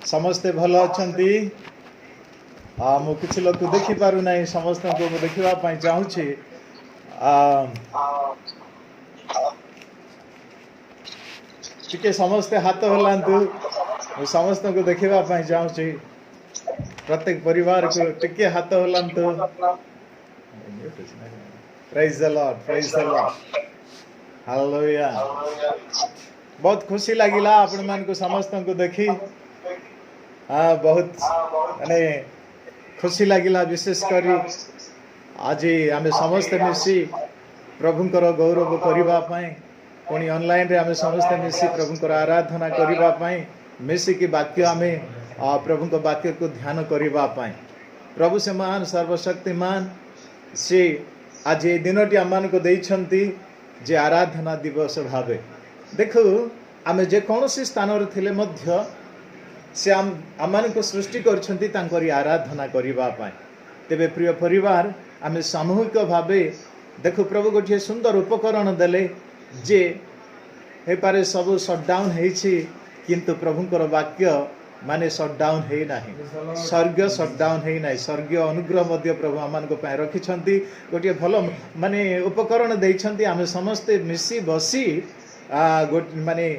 समस्ते भल अच्छी मु किसी लोग देखी पारु नहीं समस्त को देखा चाहूँगी टिके समस्ते हाथ हलांतु समस्त को देखा चाहूँगी प्रत्येक परिवार को टिके हाथ हलांतु praise the lord praise the lord hallelujah बहुत खुशी लगिला आपण मान को समस्त को देखी बहुत माने खुशी लगिला विशेषकर आज आम समस्ते मिसी प्रभुंकर गौरव करने पुणी ऑनलाइन रे आम समस्ते मिसी प्रभुंकर आराधना करने मिसिकी वाक्य आम प्रभु वाक्य को ध्यान करने प्रभु से महान सर्वशक्तिमान सी आज ये दिनटी आम को देइछंती जे आराधना दिवस भावे देखो आम जेकोसी स्थान रे मध्य से आम को सृष्टि कर आराधना करने तेबे प्रिय परिवार आम सामूहिक भावे देखो प्रभु गोटे सुंदर उपकरण देले जे हे पारे सब सटडाउन होइछि किंतु प्रभुंकर वाक्य माने सटडाउन है नहीं स्वर्ग सटडाउन है नहीं स्वर्गीय अनुग्रह मध्य प्रभु आमान को पाए रखिछंती गोटे भल माने उपकरण देइछंती आमे समस्ते मिसी बसी माने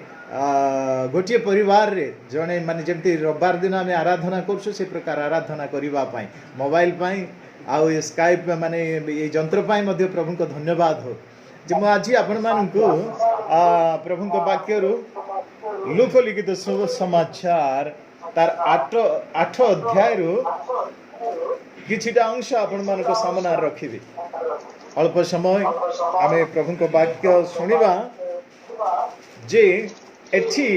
गोटे परिवार रे जने माने जेमती रविवार दिन आमे आराधना करछु से प्रकार आराधना करिवा पाई मोबाइल पाई आउ स्काइप माने ये यंत्र पाई मध्य प्रभु को धन्यवाद हो जे मु आज आपण मान को प्रभु को वाक्य रु लूक लिखित शुभ समाचार तार 8 अध्याय रु किछिटा अंश आपण मान को सामना रखिबी अल्प समय आमे प्रभु को वाक्य सुनिबा जे एठी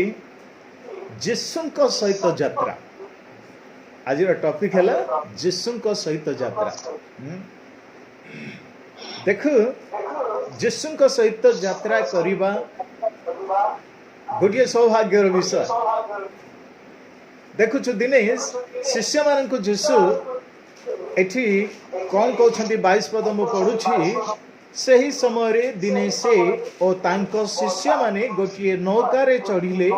जिसुंक सहित यात्रा आज टॉपिक है जिसुंक सहित यात्रा देखो जिसुंक सहित यात्रा करिबा गोटे सौभाग्यर विषय देखु दिने शिष्य मान को जीशु एठी कौन कहते 22 पद मु पढ़ुछि से ही समय दिने से और तांको शिष्य माने गोटे नौकार चढ़िले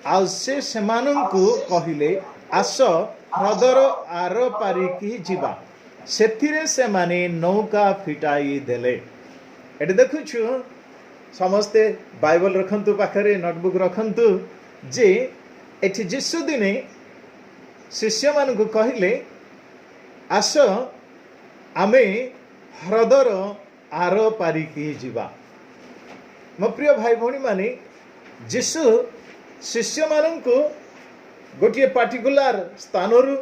आ से सेमानंकु कहिले आस ह्रदर आर पारिकी जीवा सेथिरे से माने नौका फिटाई देले एटे देखुछु समस्ते बाइबल रखंतु पाखरे नोटबुक रखंतु जे एठी जीशु दिने शिष्य मान को कहिले आस आमे ह्रदर आर पारिकी जीवा मो प्रिय भाई भौणी माने जीशु शिष्य मान को गोटे पार्टिकुलर स्थान रु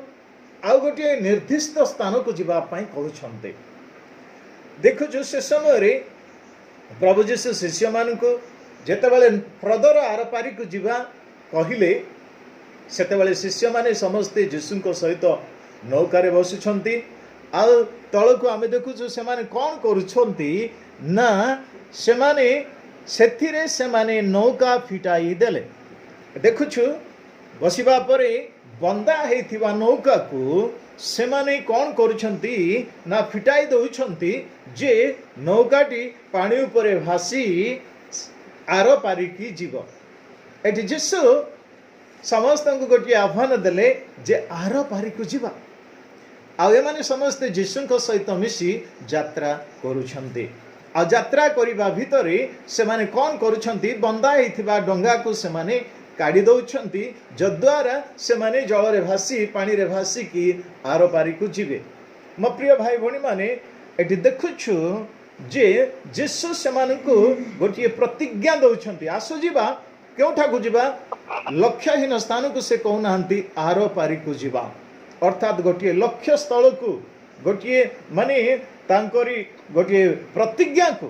आउ गोटे निर्दिष्ट स्थान को जीवा पाई कहउछन्ते देखो जो से समय प्रभु जीशु शिष्य मान को जेतेबेले ह्रदर आर पारी को जीवा कहिले सेतेबेले शिष्य माने समस्ते जीशुंको सहित नौकारे बसुछन्ती आ तळको आमे देखुछु से माने कोन करूछन्ती ना से माने सेथिरे से माने नौका फिटाई देले देखुछु बसिबा परे बंदा हेथिबा नौका को से माने कोन करूछन्ती ना फिटाई दउछन्ती जे नौकाटी पानी उपरे भासी आर पारिकी जीव एठी जीशु समस्त को गोटे आह्वान देले जे आर पारिकु जीवा आ एमाने समस्ते जीशुंक सहित मिसी यात्रा करूछन्ती आ यात्रा करिबा भितरे से माने कोन करूछन्ती बंदा हेथिबा डंगा को से माने काढ़ी दउछन्ती जद्वारा से माने जल रे भासी पानी रे भासी की आर पारिकु जीवे मो प्रिय भाई भणी माने एठी देखुछु जे जीशु से मानकु गोटे प्रतिज्ञा दउछन्ती आसो जीवा केउठा को जीवा लक्ष्यहीन स्थान को से कहउनांती आर पारिकु जीवा अर्थात गोटे लक्ष्य स्थल को गोटे माने तांकरी गोटे प्रतिज्ञा को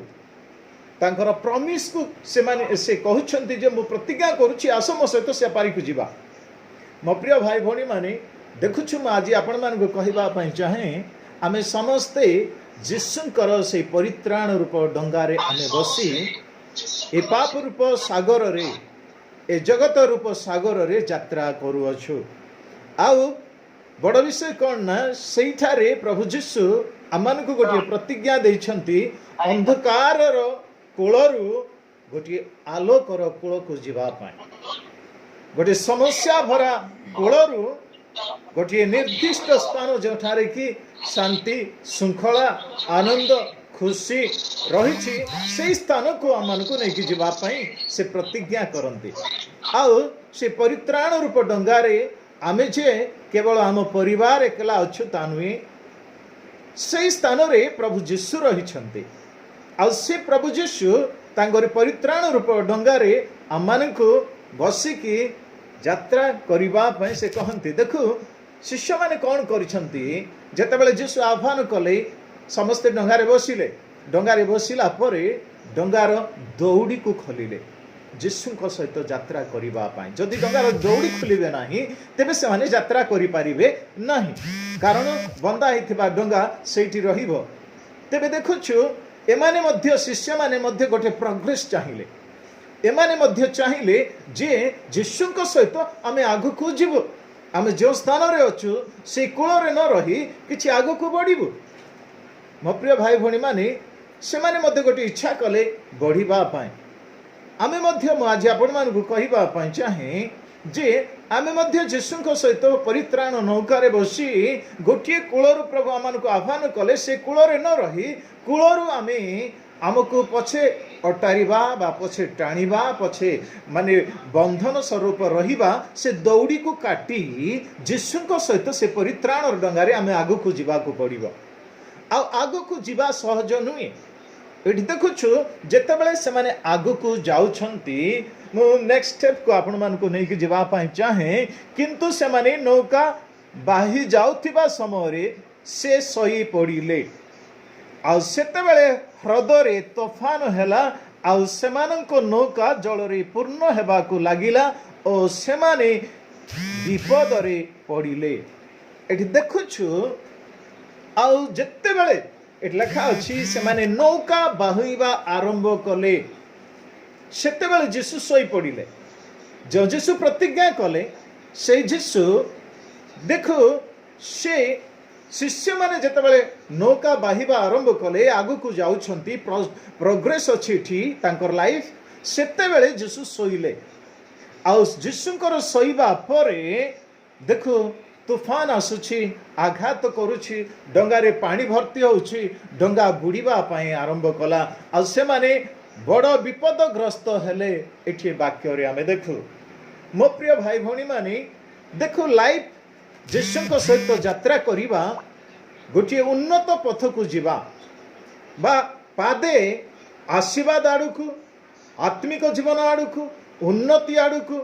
तांकर प्रॉमिस को से माने से कहउछन्ती जे मु प्रतिज्ञा करूछि आसो मो सहित से पारिकु जीवा मो प्रिय भाई भणी माने देखुछु म आज आपण मान को कहबा पई चाहे आमे समस्ते जीशुंकर से परित्राण रूप डंगारे आमे बसी ए पाप रूप सागर रे ए जगत रूप सागर रे यात्रा करूअछु आउ बड़ विषय कौन ना सेठारे प्रभु जीशु आमान को गोटे प्रतिज्ञा देइछन्ती अंधकार कोलरु गोटे आलोकर कोल को जीवा पाए गोटे समस्या भरा कूलरू गोटे निर्दिष्ट स्थान जो कि शांति श्रृंखला आनंद खुशी रही से स्थान को आम को लेकिन जावाई से प्रतिज्ञा करती आउ से परित्राण रूप डंगारे आमे जे केवल आम परिवार एकला अच्छु ता नुहे से स्थान रे प्रभु जीशु रही से प्रभु जीशु तांगर परित्राण रूप डंगारे आम को बसिकी यात्रा करने से कहते देखु शिष्य माने कौन करिसंती जेतेबेले जीशु आह्वान कले समस्ते डंगारे बसिले डंगारे बसिला परे डंगार दौड़ी को खोलिले जीशु सहित यात्रा करने जदि डंगार दौड़ी खोलिबे नाही तेबे से माने यात्रा करि परिबे नाही कारण बंदा होइथिबा डंगा सेठी रहिबो तेबे देखुछु एमाने मध्य शिष्य माने मध्य गोटे प्रोग्रेस चाहिए एमाने मध्य चाहिए जे जीशु सहित आमे आगु को जीवो आमे जो स्थान रे अछु से कूल रे न रही किछि आगु को बढ़िबो मो प्रिय भाई भणी माने से माने मध्य गोटे इच्छा कले बढ़िबा पाए आमे मध्य मो आज आपण मान को कहिबा पाए चाहे जे आमे मध्य जीशु सहित परित्राण नौका रे बसी गोटे कूलर प्रभु आमान को आह्वान कले से कूल रे न रही कूलरू आमे आमको पछे अटारिबा बा पछे टाणिबा पछे माने बंधन स्वरूप रहिबा से दौड़ी को काटी जीशु सहित से परित्राण डंगारे आमे आगु को जीवा को पड़िबो आ आगु को जीवा सहज नुहे एठी देखुछु जेतेबेले से माने आगु को जाउछंती मु नेक्स्ट स्टेप को आपण मान को नै कि जीवा पाई चाहे किंतु से माने नौका बाही जाउथिबा समय रे से सही पड़िले आ सेतेबेले ह्रदरे तोफान हैला आउ सेमानंको नौका जल रे पूर्ण हेबा को लागिला ओ सेमाने विपद रे पड़िले एठी देखुछु आउ जेतेबेले एट लेखा अछि सेमाने नौका बाहुइबा आरंभ कले सेतेबेले जीशु सोई पड़िले जो जीशु प्रतिज्ञा कले से जीशु देखो से शिष्य माने जेतेबेले नौका बाहिबा आरंभ कले आगु को जाउछंती प्रोग्रेस अछि ठी तांकर लाइफ सेतेबेले जीशु सोइले आ जीशुंकर सोइबा परे देखो तूफान आसुछि आघात करुछि डंगारे पानी भर्ती होउछि डंगा बुड़ीबा पई आरंभ कला आ से माने बड़ विपदग्रस्त हेले एठी वाक्य रे आमे देखु मो प्रिय भाई भणी माने देखो लाइफ जीशुंक सहित यात्रा करिबा गोटे उन्नत पथ को जीवा बा पादे आशीर्वाद आड़कू आत्मिक जीवन आड़कू उन्नति आड़कू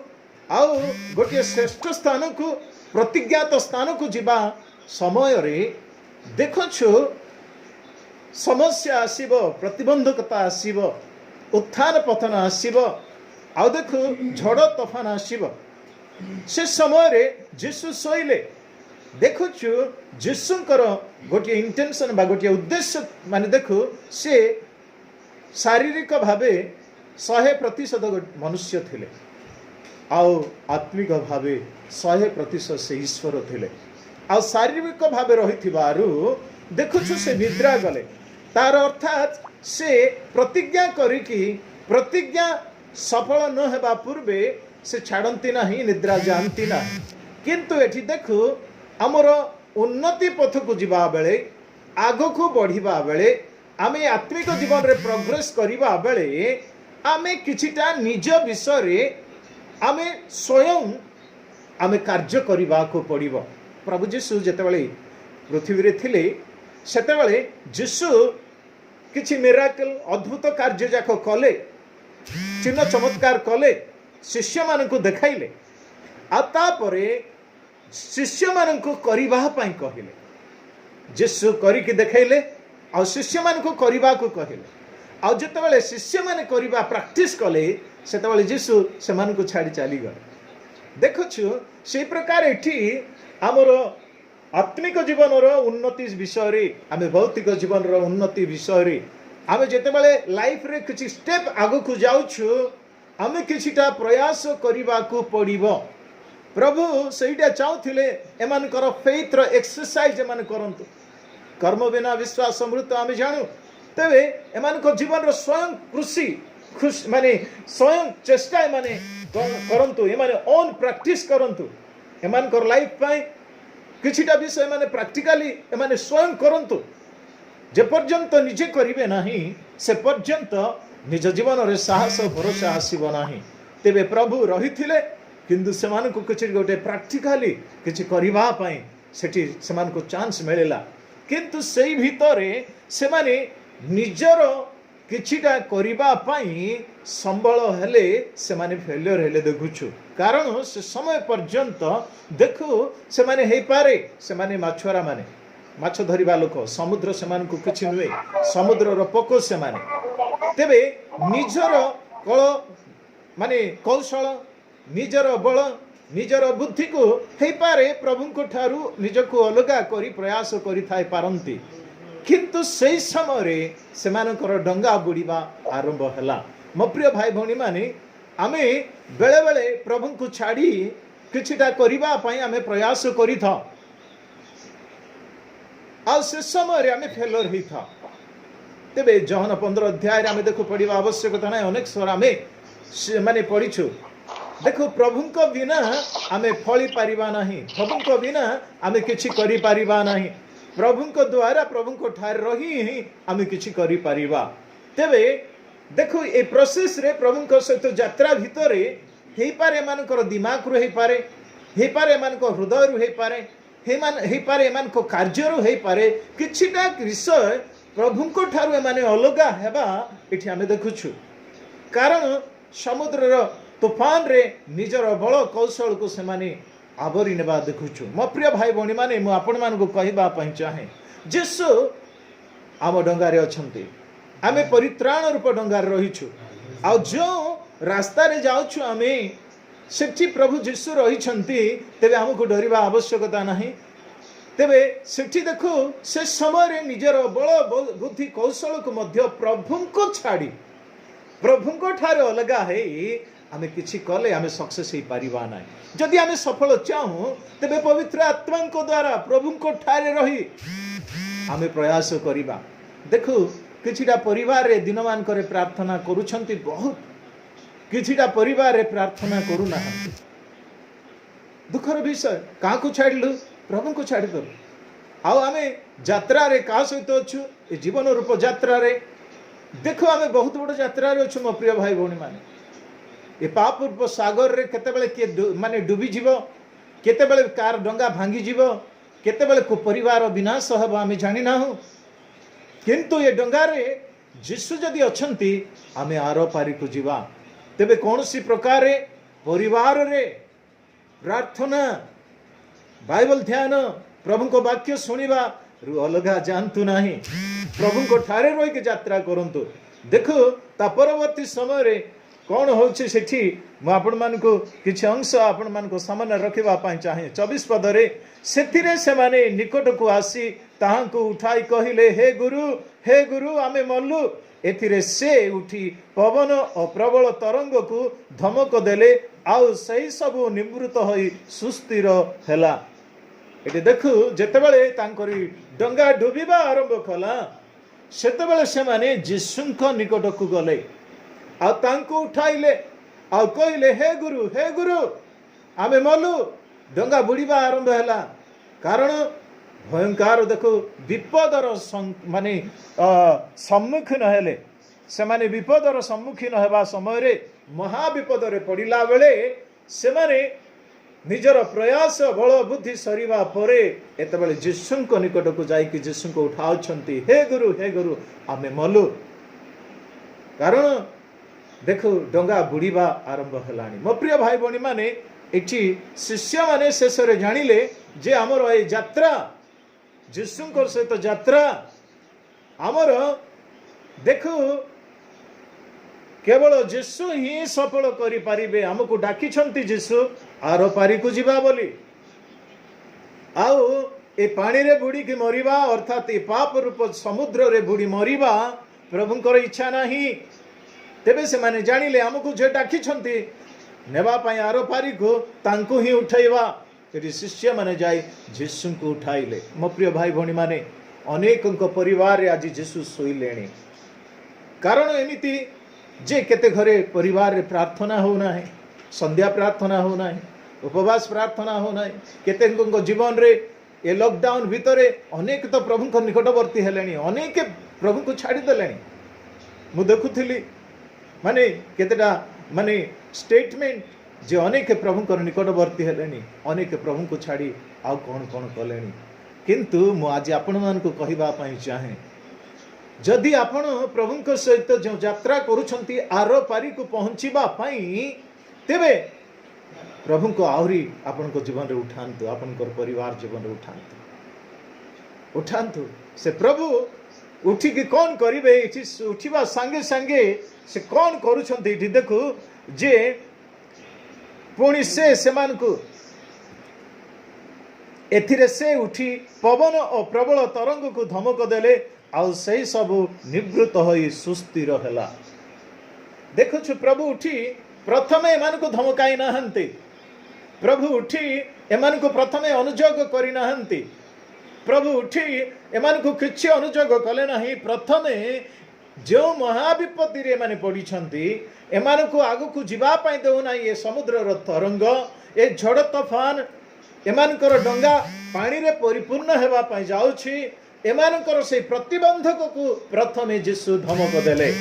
आउ गोटे श्रेष्ठ स्थान को प्रतिज्ञात स्थान को जीवा समय रे देखछु समस्या आसीबो प्रतिबंधकता आसीबो उत्थान पतन आसीबो आउ देखो झड़ तूफान आसीबो से समय रे जीशु सोइले देखुछु जीशुंकर गोटे इंटेंशन बा गोटे उद्देश्य माने देखो से शारीरिक भावे 100% मनुष्य थिले आउ आत्मिक भावे 100% से ईश्वर थिले आ शारीरिक भावे रहिथिबारु देखुछु से निद्रा गले तार अर्थात से प्रतिज्ञा करिकी प्रतिज्ञा सफल न हेबा पूर्वे से छाड़ती नहीं निद्रा जानती ना किंतु एठी देखु आमर उन्नति पथ को जीवा बेले आगो को बढ़िबा बेले आमे आत्मिक जीवन रे प्रोग्रेस करिबा बेले आमे किछिटा निज विषय रे आमे स्वयं आमे कार्य करिबा को पड़िबो प्रभु जीशु जेतेबेले पृथ्वी रे थिले सेतेबेले जीशु किछि मिराकल अद्भुत कार्य जाक कले चिन्ह चमत्कार कले शिष्य मान को देखाइले आ तापरे शिष्य मान को करिबा पई कहिले जीशु करिके देखाइले आ शिष्य मान को करिबा को कहिले आ जेतेबेले शिष्य माने करिबा प्रैक्टिस कले सेतेबेले जीशु से मान को छाड़ी चली गले देखछु से प्रकार एठी हमर आत्मिक जीवन रो उन्नति विषय रे आमे भौतिक जीवन रो उन्नति विषय रे आमे जेतेबेले लाइफ रे किछि स्टेप आगु को जाउछु आमे किछिटा प्रयास करिबा को पड़िबो प्रभु सेटा चाहूथिले एमानकर फेथ रो एक्सरसाइज एमान करंतु कर्म बिना विश्वास समृद्ध आमे जानू तेबे एमानकर जीवन रो स्वयं कृषि खुश माने स्वयं चेष्टा माने करंतु एमाने ओन प्रैक्टिस करंतु एमानकर लाइफ पाई किछिटा विषय माने प्रैक्टिकली एमाने स्वयं करंतु जे पर्यंत निजे करिवे नाही से पर्यंत निज जीवन रे साहस भरोसा आसीबो नाही तेबे प्रभु रहिथिले किंतु सेमान को किछि गोटे प्रैक्टिकली किछि करिवा पाई सेठी सेमान को चांस मिलेला किंतु सेई भितरे सेमाने निजर किछिटा करिवा पाई संबल हेले सेमाने फेलियर हेले देखुछु कारण से समय पर्यंत देखु सेमाने हेई पारे सेमाने माछुआरा माने माछ धरिबा लोक समुद्र सेमान को किछि नुए समुद्र रो पोको सेमाने तेबे निजर कल माने कौशल निजर बल निजर बुद्धि को हेई पारे प्रभु को ठारू निजको अलगा करी प्रयास करि थाई पारंती किंतु सही समय सेमानकर डंगा बुड़ीबा आरंभ हैला मो प्रिय भाई भौणी माने आमे बेले बेले प्रभु को छाड़ी किछिटा करिबा पई आमे प्रयास करि था आ से समय आमे फेलर ही था तेबे जहन 15 अध्याय रे आमे देखो पढ़िबा आवश्यकता नै अनेक स्वर आमे माने पढ़िछु देखो प्रभु को बिना आमे फली पारिबा नाही प्रभु को बिना आमे किछि करि पारिबा नाही प्रभु को द्वारा प्रभु को ठार रही ही आमे किछि करि पारिबा तेबे देखो ए प्रोसेस रे प्रभु को सहित यात्रा भितरे हेई पारे मानकर दिमाग रु हेई पारे मानकर हृदय रु हेई पारे मान को कार्य रु हेई पारे किछिटा विषय प्रभु को ठार माने अलगा हेबा एठी आमे देखुछु कारण समुद्र रो तूफान रे निजर बल कौशल को सेमाने आवरी नेबा देखुछु मो प्रिय भाई भौणी माने मु आपण मान को कहबा पई चाहे जेसु आम डंगारे अछंती आमे परित्राण रूप डंगार रहिछु आ जो रास्ता रे जाउछु आमे सेठी प्रभु जीशु रही छंती तेबे हमको डरिबा आवश्यकता नहीं तेबे सेठी देखो से समय रे निजर बल बुद्धि कौशल को मध्य प्रभु को छाड़ी प्रभु को ठार अलगा है आमे किछि कले आमे सक्सेस ही पारिबा नाही जदि आमे सफल चाहू तेबे पवित्र आत्मा को द्वारा प्रभु को ठारे रही आमे प्रयास करिबा देखो किछिटा परिवार रे दिनमान करे प्रार्थना करूछंती बहुत किछिटा परिवार रे प्रार्थना करू ना दुखर विषय का को छाड़लु प्रभु को छाड़ दो आउ आमे यात्रा रे का सहित अछु ए जीवन रूप यात्रा रे देखो आमे बहुत बड़ यात्रा रे अछु मो प्रिय भाई भौणी माने ए पाप रूप सागर रे केते बेले के माने डूबी जीवो केते बेले कार डंगा भांगी जीवो केते बेले को परिवार विनाश हबो आमे जानि नाहु किंतु ये डंगा रे जीशु जदि अछंती आमे आरो पारी को जीवा तेबे कोनसी प्रकार रे परिवार रे प्रार्थना बाइबल ध्यान प्रभु को वाक्य सुनिबा रु अलगा जानतु नाही प्रभु को ठारे रोई के यात्रा करंतु देखो ता परवर्ती समय रे कौन होछि सेठी म आपण मान को किछि अंश आपण मान को सामने रखिबा पाई चाहे 24 पद रे सेथिरे से माने निकट को आसी ताहां को उठाई कहिले हे गुरु आमे मल्लु एथिरे से उठी पवन और प्रबल तरंग को धमक देले आउ सही सब निवृत्त होई सुस्थिर हेला एटे देखु जेतेबेले तांकरी डंगा डुबिबा आरंभ कला सेतेबेले से माने जीशुंक निकट को गले आ तांको उठाइले आ कहिले हे गुरु आमे मल्लु डंगा बुड़ीबा आरंभ हैला कारण भयंकर देखो विपदर माने सम्मुखीन हेले से माने विपदर सम्मुखीन हेबा समय रे महाविपद रे पड़िला बेले से माने निजर प्रयास बल बुद्धि सरीबा परे एतबेले जीशुंक निकट को जाई कि जीशुंक उठाउछंती हे गुरु आमे मल्लु कारण देखो डंगा बुड़ीबा आरंभ हेलानी मो प्रिय भाई भौणी माने एठी शिष्य माने शेष रे जानिले जे हमर ए यात्रा जीशुंकर सहित यात्रा हमर देखो केवल जीशु ही सफल करि पारिबे हमको डाकी छंती जीशु आरो पारी को जीवा बोली आउ ए पानी रे बुड़ी के मरिबा अर्थात ए पाप रूप समुद्र रे बुड़ी मरिबा प्रभुंकर इच्छा नाही तेबे से माने जानिले हमको जे डाकी छंती नेबा पाई आरो पारी को तांको ही उठाइबा एटी शिष्य माने जाई जीशु को उठाइले मो प्रिय भाई भौणी माने अनेकंक परिवार रे आज जीशु सोइलेणी कारण एमिति जे केते घरे परिवार रे प्रार्थना हो ना है संध्या प्रार्थना हो ना है उपवास प्रार्थना हो ना केते जीवन रे ए लॉकडाउन भितरे अनेक तो प्रभु को निकटवर्ती हेलेनी अनेक प्रभु को छाड़ी देलेनी मु देखुथिली माने केतेटा माने स्टेटमेंट जे अनेक प्रभु को निकटवर्ती हेलेनी अनेक प्रभु को छाड़ी आउ कौन कौन कलेनी किंतु मु आज आपण मान को कहबा पई चाहे जदि आपण प्रभु को सहित जो यात्रा करूछंती आरो पारी को पहुंचीबा पई तेबे प्रभु को आहरी आपण को जीवन रे उठांतु आपण को परिवार जीवन रे उठांतु से प्रभु उठी कि कौन करिवे इठी उठिबा संगे संगे से कौन करूछंती इठी देखु जे पुणी से मान को एथिरे से उठी पवन और प्रबल तरंग को धमक देले आउ सही सब निवृत्त होई सुस्थिर हैला देखु प्रभु उठी प्रथमे एमान को धमकाई नाहंती प्रभु उठी एमान को प्रथमे अनुजोग करि नाहंती प्रभु उठी एमान को किछि अनुजोग कले नाही प्रथमे जो महाविपत्ति रे माने पड़ी छंती एमान को आगु को जीवा पाई देउ ना ये समुद्र रो तरंग ए झड़ तूफान एमान कर डंगा पानी रे परिपूर्ण हेबा पाई जाउछि एमान कर से प्रतिबंधक को प्रथमे यीशु धमक देले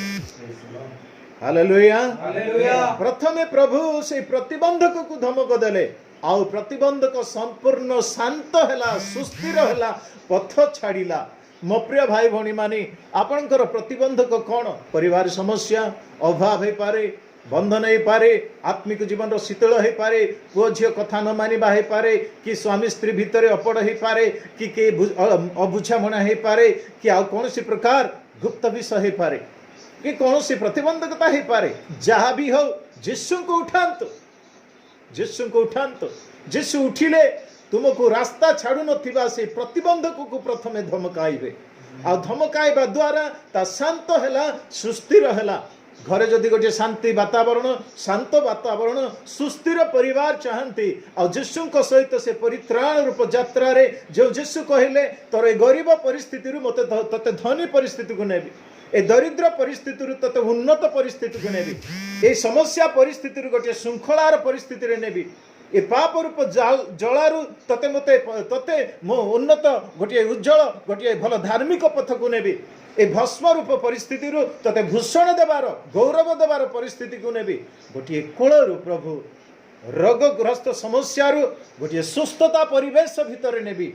हालेलुया हालेलुया प्रथमे प्रभु से प्रतिबंधक को धमक देले आउ प्रतिबंधक संपूर्ण शांत हैला सुस्थिर हैला पथ छाड़िला मो प्रिय भाई भणी मानी आपनकर प्रतिबंधक कौन परिवार समस्या अभाव है पारे बंधन है पारे आत्मिक जीवन रो शीतल है पारे पुओ झियो कथा न मानिबा है पारे कि स्वामी स्त्री भितरे अपड़ है पारे कि के अबुझामणा है पारे कि आ कौन सी प्रकार गुप्त विषय है पारे कि कौन सी प्रतिबंधकता है पारे जहाँ भी हो यीशु को उठांतु यीशु को उठांतु यीशु उठिले तुमको रास्ता छाड़ू नथिबा से प्रतिबंधक को प्रथमे धमकाइबे आ धमकाइबा द्वारा ता शांत हैला सुस्थिर हैला घरे जदि गोटे शांति वातावरण शांत वातावरण सुस्थिर परिवार चाहती आ यीशु सहित से परित्राण रूप यात्रा रे जो यीशु कहले तोर गरीब परिस्थिति मते तते धनी परिस्थिति को नेबी ए दरिद्र परिस्थिति तते उन्नत परिस्थिति को नेबी ए समस्या परिस्थिति गोटे श्रृंखलार परिस्थिति रे नेबी ए पाप रूप जलारू तते मते तते मो उन्नत गोटे उज्जवल गोटे भल धार्मिक पथ को नेबी ए भस्म रूप परिस्थिति रु तते भूषण देवार गौरव देवार परिस्थिति को नेबी गोटे कोलरू प्रभु रोगग्रस्त समस्या रु गोटे सुस्थता परिवेश भितर नेबी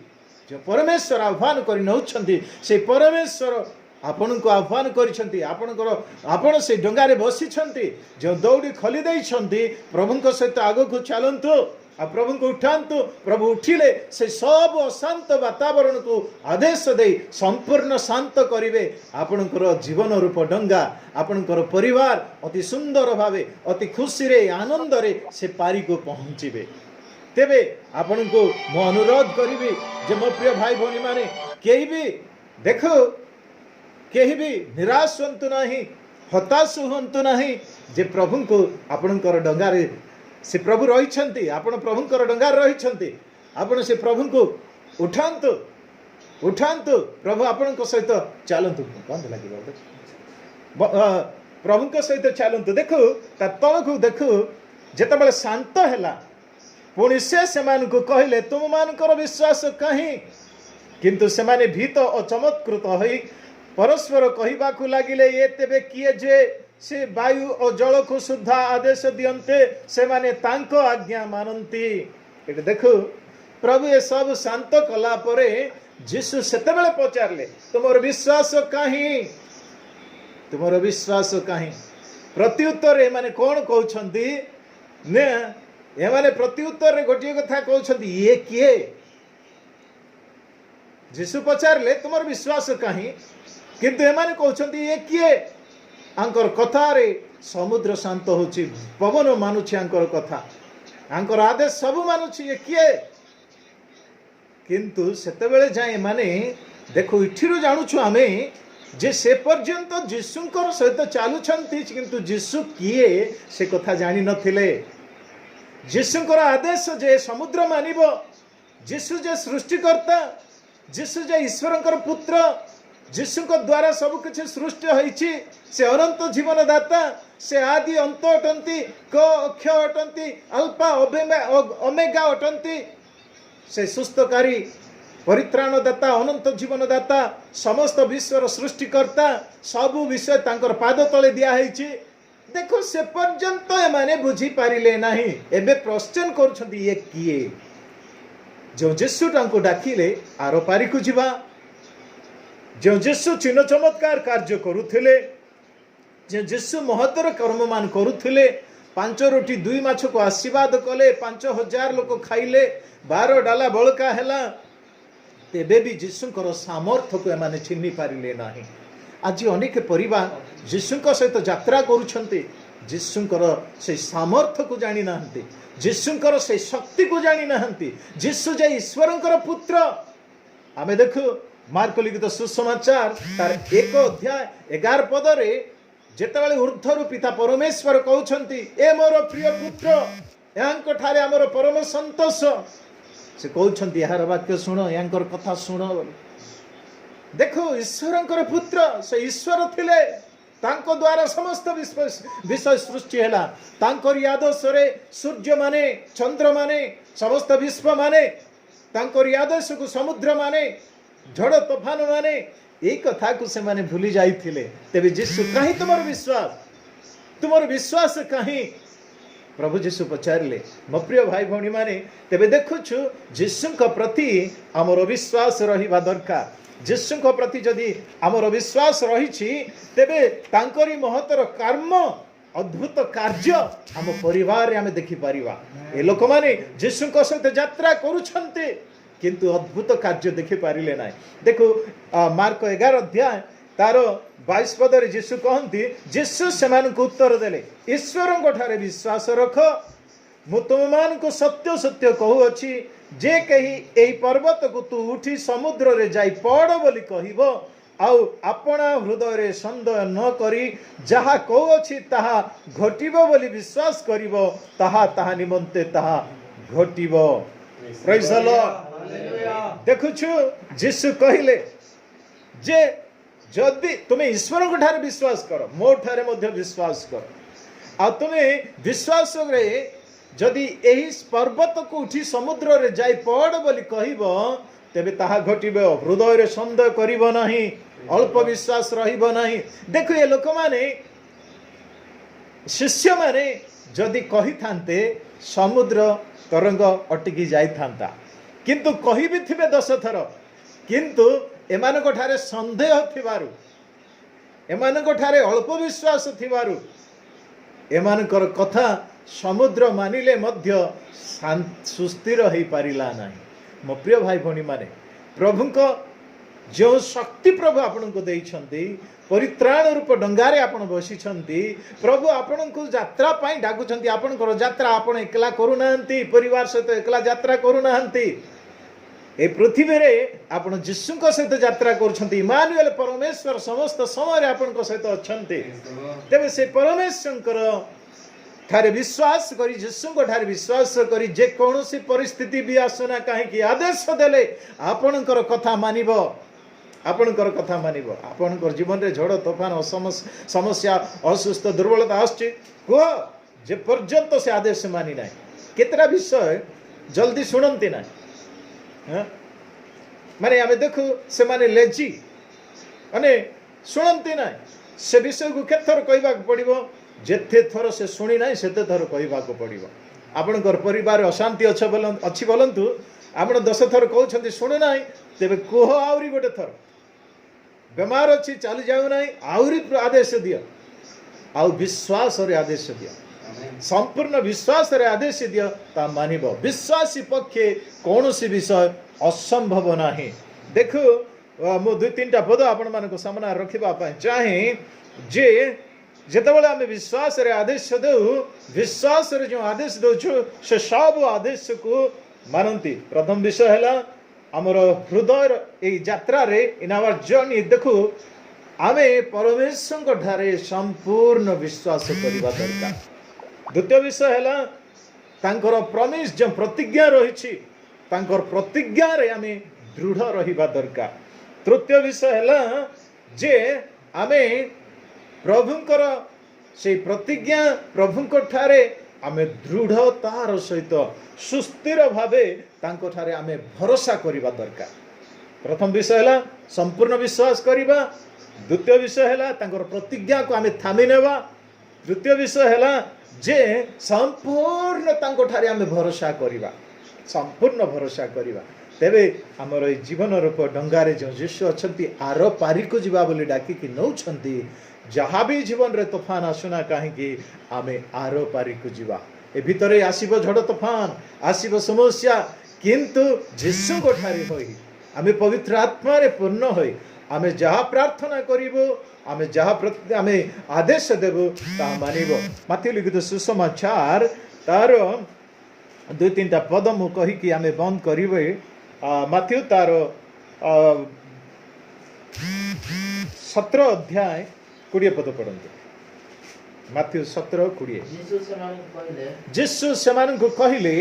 जो परमेश्वर आह्वान कर नउछंती से परमेश्वर आपण को आह्वान करिसंती आपण से डंगारे बसिछंती जो दौड़ी खोली देइछंती प्रभु को सहित आगो को चलंतु आ प्रभु को उठांतु प्रभु उठिले से सब अशांत वातावरण को आदेश दे संपूर्ण शांत करिवे आपणकर जीवन रूप डंगा आपणकर परिवार अति सुंदर भावे अति खुशी रे आनंद रे से पारी को पहुंचीबे तेबे आपण को मो अनुरोध करिबी जे मो प्रिय भाई भौणी माने केही भी देखो केही भी निराश होंतु नहीं हताश होंतु नहीं जे प्रभु को आपणकर डंगारे से प्रभु रही आपण प्रभुंकर डंगार रही आपण से प्रभु को उठांतु उठांतु प्रभु आपण सहित चलतु कौन लगे प्रभु सहित चलतु देखु तल को देखु जिते शांत है पुणी से कहले तुम मानकर विश्वास कहीं किंतु से भीत और चमत्कृत होई परस्पर कहवा को लगिले ये तेबे किए जे से वायु और जल को शुद्धा आदेश दियंते से माने तांको आज्ञा मानती एटे देखो प्रभु ये सब शांत कला परे यीशु सेते बेले पचारले तुमर विश्वास कहीं तुमर विश्वास कहीं प्रत्युत्तर रे माने कोन कहउछंती ने ए माने प्रत्युत्तर रे गोटिए कथा कहउछंती ये किए यीशु पचारले तुमर विश्वास कहीं किंतु एमाने कहउछंती ये किए आंकर कथा रे समुद्र शांत होची पवन मानुछि आंकर कथा आंकर आदेश सब मानुछि ये किए किंतु सेते बेले जाय माने देखो इठिरु जानुछु आमे जे से पर्यंत यीशुंकर सहित चालुछंती किंतु यीशु किए से कथा जानि नथिले यीशुंकर आदेश जे समुद्र मानिबो यीशु जे सृष्टिकर्ता यीशु जे ईश्वरंकर पुत्र यीशु को द्वारा सब कुछ सृष्टि होइछि से अनंत जीवन दाता से आदि अंत अटंती क अक्ष अटंती अल्फा ओमेगा अटंती से सुस्थकारी परित्राण दाता अनंत जीवन दाता समस्त विश्वर सृष्टिकर्ता सबु विषय तांकर पाद तले दिया होइछि देखो से पर्यंत एमाने बुझी पारिले नाही एबे प्रश्न करछथि ये किए जो यीशु तांको डाकिले आरो पारी को जीवा जो यीशु चिन्ह चमत्कार कार्य करुथिले जे यीशु महतर कर्म मान करुथिले 5 रोटी 2 माछ को आशीर्वाद कले 5000 लोक खाइले 12 डाला बळका हैला तेबे भी यीशुकर सामर्थ्य को एमाने चिन्हि पारिले नाही आज अनेक परिवार यीशुଙ୍କ सहित यात्रा करुछन्ते यीशुଙ୍କର से सामर्थ्य को जानि नाहंती यीशुଙ୍କର से शक्ति को जानि नाहंती यीशु जे ईश्वरଙ୍କର पुत्र आमे देखु मार्क लिखित सुसमाचार तार 1 अध्याय 11 पद रे जेतेबेले ऊर्ध्वरु पिता परमेश्वर कहउछन्ती ए मोर प्रिय पुत्र यांको ठारे हमर परम संतोष से कहउछन्ती यार वाक्य सुनो यांकर कथा सुनो देखो ईश्वरଙ୍କର पुत्र से ईश्वर थिले तांको द्वारा समस्त विषय सृष्टि हैला तांकर आदर्श रे सूर्य माने चंद्र माने समस्त विश्व माने तांकर आदर्श को समुद्र माने झड़ तूफान माने यही कथा को से माने भूली जाइथिले तेबे यीशु कहीं तुमर विश्वास कहीं प्रभु यीशु पचारिले मो प्रिय भाई भौणी माने तेबे देखुछु यीशुଙ୍କ प्रति हमर विश्वास रहिबा दरकार यीशुଙ୍କ प्रति जदि हमर विश्वास रहिछि तेबे तांकरी महतर कर्म अद्भुत कार्य हम परिवार रे हमें देखि परिबा ए लोक माने यीशुଙ୍କ सहित यात्रा करूछन्ते किंतु अद्भुत कार्य देखि पारिले नाही देखो मार्क 11 अध्याय तार 22 पद रे यीशु कहंती यीशु सेमान को उत्तर देले ईश्वरଙ୍କ ठारे विश्वास रख मु तुममान को सत्य सत्य कहू अछि जे कही एही पर्वत को तू उठी समुद्र रे जाई पड़ बोली कहिबो आउ अपना हृदय रे संदेह न करी जहा कहू अछि ताहा घटिबो बोली विश्वास करिवो ताहा ताहा निमंते ताहा घटिबो प्रेज द लॉर्ड देखुछु यीशु कहिले जे जदि तुमे ईश्वर को ठारे विश्वास करो मो ठारे मध्य विश्वास करो आ तुमे विश्वास रे जदि एही पर्वत को उठी समुद्र रे जाई पड़ बोली कहिबो तेबे ताहा घटिबो हृदय रे संदेह करिबो नाही अल्प विश्वास रहिबो नाही देखो ये लोक माने शिष्य माने जदि कहि थांते समुद्र तरंग अटकी जाई थांता किंतु कहि भी थिबे 10 थर किंतु एमानको ठारे संदेह थिबारु एमानको ठारे अल्प विश्वास थिबारु एमानकर कथा समुद्र मानिले मध्य सुस्थिर हो पारिला नाही मो प्रिय भाई भौणी माने प्रभुको जो शक्ति प्रभु आपन को देइछन्ती परित्राण रूप डंगारे आपन बसिछन्ती प्रभु आपन को यात्रा पाई डाकुछन्ती आपन को यात्रा आपन एकला करू नाहंती परिवार सहित एकला यात्रा करू नाहंती ए पृथ्वी रे आपन यीशु को सहित यात्रा करूछन्ती इमानुएल परमेश्वर समस्त समय आपन को सहित अछन्ती तेबे से परमेश्वरकर ठारे विश्वास करी यीशु को ठारे विश्वास करी जे कोनोसी परिस्थिति भी आसना काहे कि आदेश देले आपनकर कथा मानिबो आपनकर कथा मानिबो आपनकर जीवन रे झड़ तूफान समस्या असुस्थ दुर्बलता आछे को जे पर्यंत से आदेश मानि नाही केतरा विषय जल्दी सुनंती नाही माने आमे देखु से माने लेजी माने सुनंती नाही से विषय को केथर कहबा पड़िबो जेते थर से शुणी ना सेते थर कहवा पड़ो आपणकर परिवार अशांति अच्छी बोलतु आप 10 थर कहते शुणु ना तेरे कह आहरी गोटे थर बेमार अच्छी चली जाऊ ना आहरी आदेश दियो आ विश्वास रे आदेश दियो संपूर्ण विश्वास रे आदेश दियो ता मानिब विश्वासी पक्षे कौन सी विषय असंभव नाही देखो मु 2-3टा पद आपण मानको सामना रखिबा पय चाहे जे जेतेबेले आमे विश्वास रे आदेश देउ विश्वास रे जो आदेश देउछु से सब आदेश को मानंती प्रथम विषय हैला हमर हृदय ए यात्रा रे इन आवर जर्नी देखु आमे परमेश्वर ठारे संपूर्ण विश्वास करिबा दरकार द्वितीय विषय हैला तांकर प्रॉमिस जो प्रतिज्ञा रहिछि तांकर प्रतिज्ञा रे आमे दृढ़ रहिबा दरकार तृतीय विषय हैला जे आमे प्रभुंकर से प्रतिज्ञा प्रभुंक ठारे आमे दृढ़तार सहित सुस्थिर भावे तांको ठारे आमे भरोसा करिबा दरकार। प्रथम विषय है संपूर्ण विश्वास करिबा, द्वितीय विषय है तांकर प्रतिज्ञा को आमे थामी नेबा, तृतीय विषय है जे संपूर्ण तांको ठारे आमे भरोसा करिबा, संपूर्ण भरोसा करिबा। तेबे हमर ए जीवन रूप डंगारे जो यीशु अछंती आरो पारी को जीवा बोली डाकी कि नौछंती, जहाँ भी जीवन रे तूफान आसुना कहीं आमे आरो पारी को जीवा। ए भितरे आसीबो झड़ तूफान, आसीबो समस्या, किंतु यीशु को ठारे होई आमे पवित्र आत्मा रे पूर्ण होई आमे जहाँ प्रार्थना करिबो, आमे जहाँ आमे आदेश देबो ता मानिबो। माथि लिखित सुसमाचार तार 2-3टा पद मु कहि कि आमे बंद करिबे। माथ्यू तार 17 अध्याय 20 पद पढ़ंतु। माथ्यू 17:20 यीशु सेमानंकु कहिले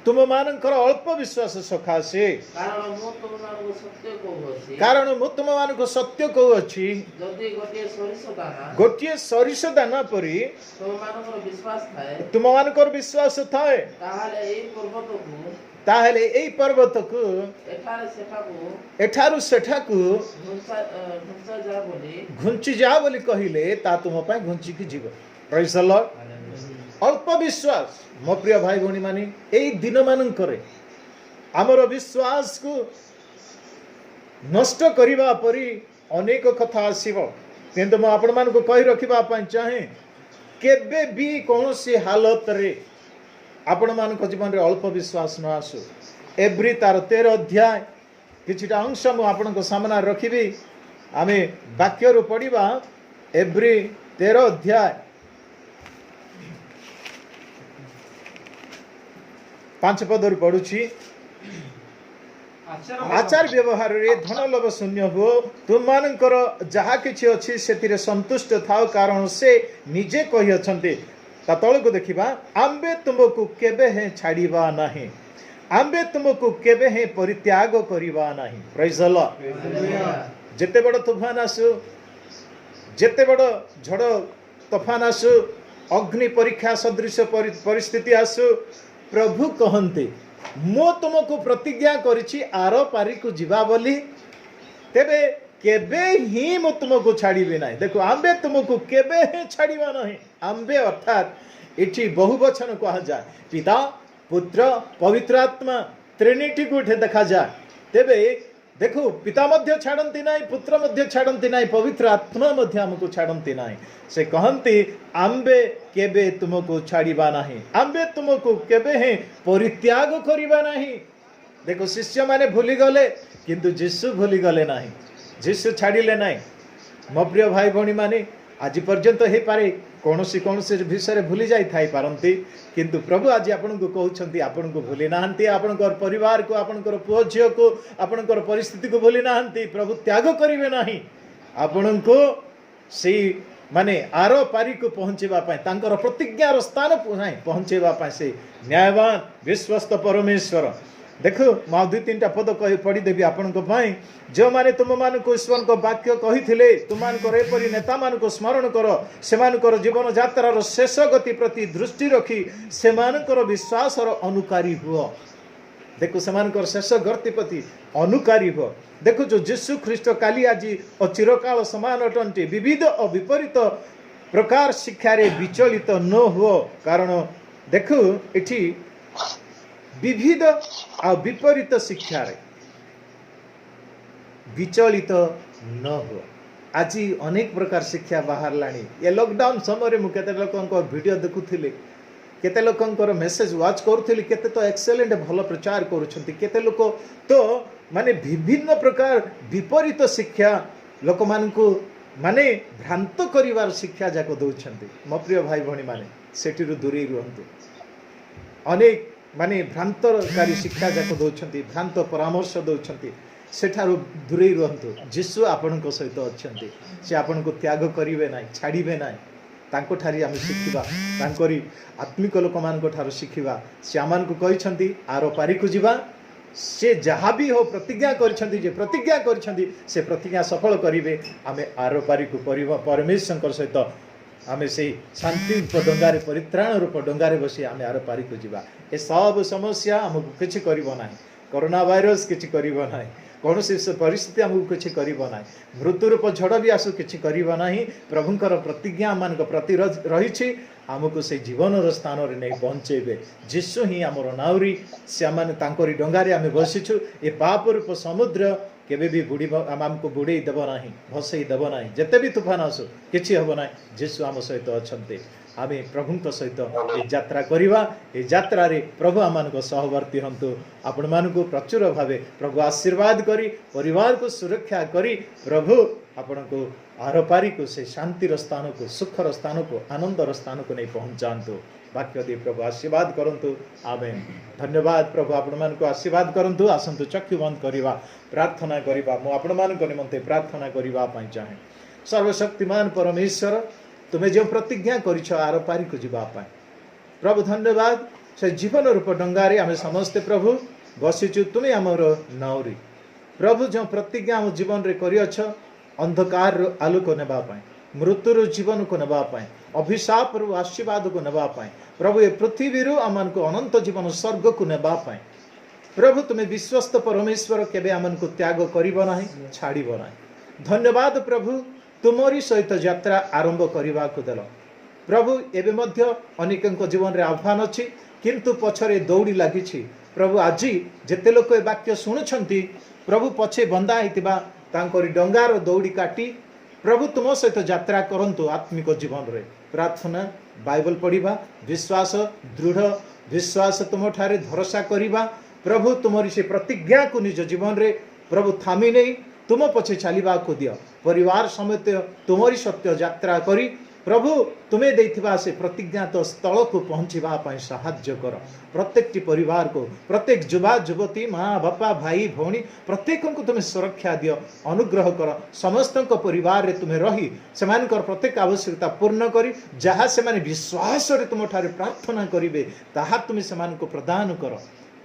तुम मानकर अल्प विश्वास सकाशे कारण मु तुम मानक सत्य कहूअछि गोटिए सरिष दाना परी तुम मानकर विश्वास थाए ताहले एई पर्वत को एठारु सेठाकु घुंची जा बोली कहिले ता तुम पाए घुंची की जीव। Praise the Lord. अल्प विश्वास मो प्रिय भाई भौणी मानी एई दिन मान करे आमर विश्वास को नष्ट करिबा परी अनेक कथा आसीबो, किंतु मैं आपण मान को कहि रखिबा पई चाहे केबे भी कोनोसी हालत रे आपण मान को जीवन रे अल्प विश्वास न आसु। एब्री तार 13 अध्याय किछिटा अंश मु आपण को सामना रखिबी। आमे वाक्य रु पढ़िबा एब्री 13 अध्याय 5 पद रु पढुछि। आचार व्यवहार रे धन लोभ शून्य हो, तुम मानकर जहा किछि अछि सेतिरे संतुष्ट थाओ, कारण से निजे कहि अछन्ते। ता तळ को देखिबा आम्बे तुमको केबे हे छाड़ीबा नाही, आम्बे तुमको केबे हे परित्याग करिबा नाही। Praise the Lord. जेते बड़ तूफान आसु, जेते बड़ झड़ तूफान आसु, अग्नि परीक्षा सदृश परिस्थिति आसु, प्रभु कहन्ते मो तुमको प्रतिज्ञा करिछि आरो पारी को जीवा बोली, तेबे केबे ही मो तुमको छाड़ीबे नाही। देखो आम्बे तुमको केबे ही छाड़ीबा नाही। आम्बे अर्थात इठी बहुवचन कहा जाए, पिता पुत्र पवित्र आत्मा त्रिनिटी को देखा जाए। तेबे देखो पिता मध्य छाड़ती ना, पुत्र मध्य छाड़ती ना, पवित्र आत्मा मध्य हमको छाड़ती ना। से कहती आम्बे केबे तुमको छाड़ीबा नाही, आम्बे तुमको केबे हे परित्याग करिबा नाही। देखो शिष्य माने भूली गले किंतु यीशु भूली गले नाही, यीशु छाड़िले नाही। मो प्रिय भाई भौणी माने आज पर्यंत हे पारे कौनसी कौनसी विषय भूली जाई थाई पारंती, किंतु प्रभु आज आपन को कहउछंती आपन को भूली नाहंती, आपनकर परिवार को, आपनकर पुओ झियो को, आपनकर परिस्थिति को भूली नाहंती। प्रभु त्याग करिवे नाही आपन को सेई माने आरो पारी को पहुंचेबा पाए, तांकर प्रतिज्ञार स्थान पहुंचेबा पाए से न्यायवान विश्वस्त परमेश्वर। देखो मैं 2-3टा पद पढ़ी देवी आपण को पाई। जो माने तुम मान को ईश्वर को वाक्य कही थिले, तुम मान को एपरी नेता मान को स्मरण करो, से मानकर जीवन यात्रार शेष गति प्रति दृष्टि रखी से मानकर विश्वास अनुकारी हुओ। देखो से मानकर शेष गति प्रति अनुकारी हुओ। देखो जो यीशु ख्रीष्ट काली आज चिरकाल समान अटंती, विविध और विपरीत प्रकार शिक्षा रे विचलित न हुओ। कारण देखो इठी विविध आ विपरीत शिक्षा रे विचलित न हो। आज अनेक प्रकार शिक्षा बाहर लानी। ये लॉकडाउन समय मु केते लोकंकर वीडियो देखुथिले, केते लोकंकर मेसेज वाच करूथिले, केते तो एक्सेलेंट भलो प्रचार करूछंती, केते लोक तो माने विभिन्न प्रकार विपरीत शिक्षा लोक मानकु माने भ्रांत करिवार शिक्षा जाको दउछंती। मो प्रिय भाई भणी माने सेटिरु दूरी रहंतु। अनेक माने भ्रांतकारी शिक्षा जाको दउछंती, भ्रांत परामर्श दउछंती, सेठारु दूरे रहंतु। यीशु आपन को सहित अछंती, से आपन को त्याग करिवे नाही, छाड़ीबे नाही। तांको ठारी आमे शिखिबा, तांकरी आत्मिक लोक मान को ठारो शिखिबा। से आमान को कहिसंती आरो पारी को जीवा, से जहाँ भी हो प्रतिज्ञा कर से प्रतिज्ञा सफल करेंगे आम आर पारिक परमेश्वर सहित आम से शांति रूप डंगार परित्राण रूप डंगार बसी आम आर पारिक जावा ए सब समस्या आमको किसी करना कोरोना वायरस किसी करना कौन से परिस्थिति आमको किसी करना मृत्यु रूप झड़ भी आसू किसी करना प्रभुंर प्रतिज्ञा मान प्रति रही आमको से जीवन स्थान में नहीं पहुँचे जीशु ही आमर नाउरी से तांकरी डंगारे आम बसीचु ए पाप रूप समुद्र केबे भी बुड़ी आमको बुड़े देव ना भसई देव ना जिते भी तूफान आसू किसी हम ना जीशु आम सहित अच्छा आम प्रभु सहित ये यात्रा करवा ये यात्रा रे प्रभु आम सहवर्ती हूँ आपण मानक प्रचुर भाव प्रभु आशीर्वाद करी परिवार को सुरक्षा करी प्रभु आपण को आरपारी को से शांतिर स्थान को सुखर स्थान को आनंदर स्थान को नहीं पहुँचातु वाक्य दे प्रभु आशीर्वाद करंतु आमेन। धन्यवाद प्रभु आपण मानक आशीर्वाद करंतु आसंतु चक्षु बंद करवा प्रार्थना करवा मु आपण मानक निमंते प्रार्थना करबा पई चाहे। सर्वशक्तिमान परमेश्वर तुम्हें जो प्रतिज्ञा करिछ आरपारी को जीवा पाए प्रभु धन्यवाद से जीवन रूप डंगारे आम समस्ते प्रभु बसीचु तुम्हें आमर नाउरी प्रभु जो प्रतिज्ञा आम जीवन रे करियछ अंधकार आलोक नेबा पाए मृत्यु जीवन को नेबा पाए अभिशाप रु आशीर्वाद को नेबा पाए प्रभु ये पृथ्वी रु आमन को अनंत जीवन स्वर्ग को नेबा पाए प्रभु तुम्हें विश्वस्त परमेश्वर केबे आमन को त्याग करिबो नाही छाड़िबो नाही। धन्यवाद प्रभु तुमरी सहित यात्रा आरंभ करने को देल प्रभु एवं मध्य अनेक जीवन रे आह्वान अच्छी किंतु पछरे दौड़ी लगी प्रभु आज जेते लोक ए वाक्य शुणुंट प्रभु पछे बंधा होता तांकरी डंगार दौड़ी काटी प्रभु तुम सहित यात्रा करंतु आत्मिक जीवन रे प्रार्थना बाइबल पढ़ा विश्वास दृढ़ विश्वास तुम ठारे भरोसा करवा प्रभु तुमरी से प्रतिज्ञा को निज जीवन रे प्रभु थामी नहीं तुम पछे चलवा को दियो परिवार समेत तुमरी सत्य यात्रा करी प्रभु तुम्हें देथिबा से प्रतिज्ञात स्थल को पहुँचवा साहाय्य कर प्रत्येक परिवार को प्रत्येक युवा युवती माँ बापा भाई भौणी प्रत्येक को तुम्हें सुरक्षा दियो अनुग्रह कर समस्त परिवार रे तुम्हें रही से प्रत्येक आवश्यकता पूर्ण करी जहाँ से विश्वास रे तुम ठारे प्रार्थना करिवे ताहा तुम्हें से प्रदान कर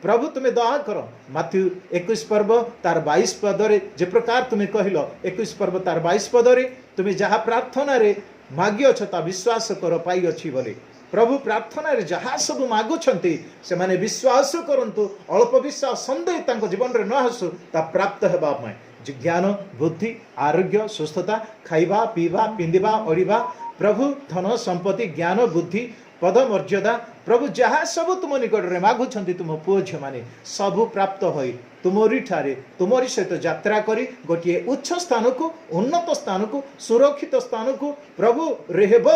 प्रभु तुम्हें दया कर माथ्यू 21 पर्व तार 22 पदरे जे प्रकार तुम्हें कहल 21 पर्व तार 22 पदरे तुम्हें जहाँ प्रार्थना रे मागी अछता विश्वास कर पाई अच्छी बोले प्रभु प्रार्थना रे जहाँ सब मागुछंती से माने विश्वास करंतु अल्प विश्वास संदेह तांको जीवन रे न आसु ता प्राप्त हेबा पय ज्ञान बुद्धि आरोग्य सुस्थता खाइबा पीबा पिंदिबा ओढ़िबा प्रभु धन संपत्ति ज्ञान बुद्धि पद मर्यादा प्रभु जहाँ सब तुम निकट में मागुंट तुम पुओ झी मैंने सबू प्राप्त हो तुमरी ठारे तुमरी सहित यात्रा करी गोटे उच्च स्थान को उन्नत स्थान को सुरक्षित स्थान को प्रभु रेहब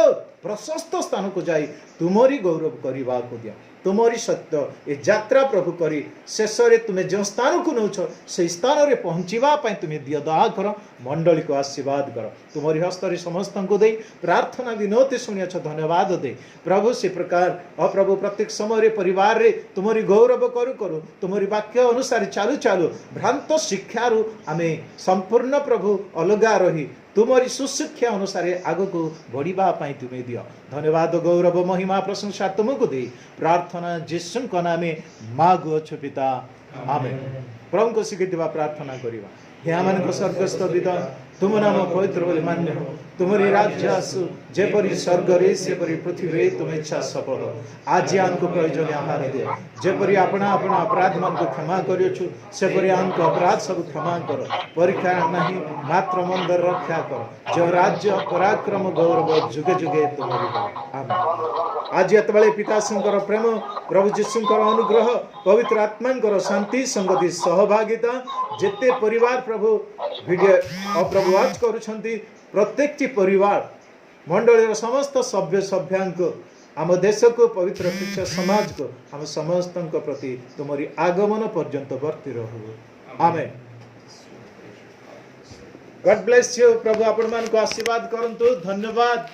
प्रशस्त स्थान को जाई तुमरी गौरव करने को दिया तुमरी सत्य ये यात्रा प्रभु करी शेष में तुम्हें जो स्थान को नौछ से स्थान में पहुँचवा तुम्हें दियो दया कर मंडली को आशीर्वाद कर तुमरी हस्तर समस्त को दे प्रार्थना विनोती शुणी धन्यवाद दे प्रभु से प्रकार अप्रभु प्रत्येक समय परिवार रे तुमरी गौरव करू करू तुमरी वाक्य अनुसार चालू चालू भ्रांत शिक्षारू आमे संपूर्ण प्रभु अलगा रही तुमरी सुशिक्षा अनुसार आग को बढ़िबा पाई तुम्हें दियो धन्यवाद गौरव महिमा प्रशंसा तुमको दे प्रार्थना जीशु का नामे मागुअछु पिता आमेन। प्रभु को शिखित प्रार्थना करिबा हे आमन स्वर्गस्थ पिता तुम नाम पवित्र बोली मान्य हो तुमरी राज्य आसु जेपरी स्वर्ग रे सेपरी पृथ्वी रे तुम इच्छा सफल हो आज आमको प्रयोजन आहार दे जेपरी अपना अपना अपराध मन को क्षमा करियो सेपरी आमको अपराध सब क्षमा कर परीक्षा नहीं मात्र मंदर रक्षा कर जो राज्य पराक्रम गौरव जुगे जुगे तुमरी हो आमेन। आज एतबेले पिता संकर प्रेम प्रभु जीशुंकर अनुग्रह पवित्र आत्मांकर शांति संगति सहभागिता जेते परिवार प्रभु वीडियो प्रभु वाच करुछंती प्रत्येक परिवार मंडल समस्त सभ्य सभ्यांक आम देश को पवित्र शिक्षा समाज को आम समस्त प्रति तुमरी आगमन पर्यंत वर्ती रहू आमेन। गॉड ब्लेस यू प्रभु आपण मान को आशीर्वाद करंतु धन्यवाद।